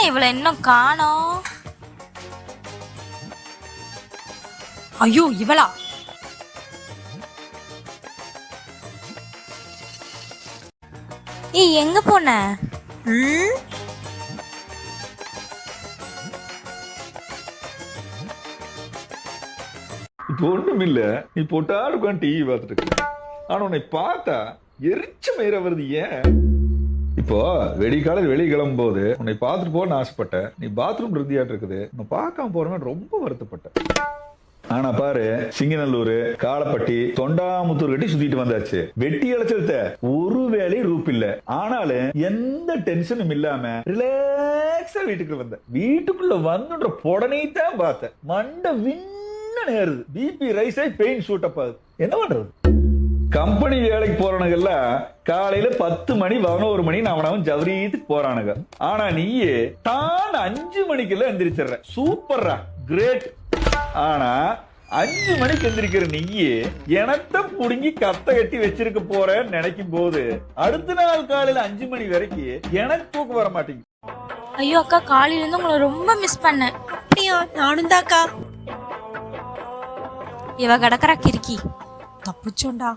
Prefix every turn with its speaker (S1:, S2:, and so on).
S1: இவளை இன்னும் காணோம். ஐயோ இவளா? ஏய் எங்க போன?
S2: இப்போ ஒண்ணும் இல்ல, நீ போட்டாடு உட்காந்து டிவி பார்த்துட்டு இருக்க. ஆனா உன்னை பார்த்தா எரிச்ச மயிர வருது. ஏன்? இப்போ வெடிக்காலையில் வெளியே கிளம்பும் போது உன்னை பார்த்துட்டு போன்னு ஆசைப்பட்டேன். நீ பாத்ரூம் இருந்தியாட்டு இருக்குது. உன்னை பார்க்காம போறவன் ரொம்ப வருத்தப்பட்டேன். ஆனா பாரு, சிங்கநல்லூர், காலப்பட்டி, தொண்டாமுத்தூர் கட்டி சுத்திட்டு வந்தாச்சு. வெட்டி அழைச்சல்த ஒரு வேலையும் ரூப் இல்ல. ஆனாலும் எந்த டென்ஷனும் இல்லாம ரிலாக்ஸா வீட்டுக்குள்ள வந்த. வீட்டுக்குள்ள வந்துன்ற உடனே தான் பார்த்தேன். மண்டை விண்ண நேருது. பிபி ரைஸ் ஆகி பெயின் ஷூட் அப் ஆகுது. என்ன பண்றது? கம்பெனி வேலைக்கு போறானுங்கல்ல காலையில 10 மணி 11 மணி அவனவன் ஜவரீத்துக்கு போறானுங்க. ஆனா நீயே தான் 5 மணிக்குள்ள எந்திரிச்சிடுற. சூப்பர்ரா, கிரேட். ஆனா 5 மணிக்கு எந்திரிக்கிற நீயே எனத்த புடுங்கி கத்த கட்டி வச்சிருக்க போறேன்னு நினைக்கும் போது அடுத்த நாள் காலையில 5 மணி வரைக்கும் எனக்கு தூக்கம் வர மாட்டேங்குது.
S1: ஐயோ அக்கா, காலையில இருந்து உங்களை ரொம்ப மிஸ் பண்ணேன்.
S3: அப்படியா? நானும் தாக்கா.
S1: இவ கிடக்குறா கிறுக்கி.
S3: தப்பிச்சோண்டா.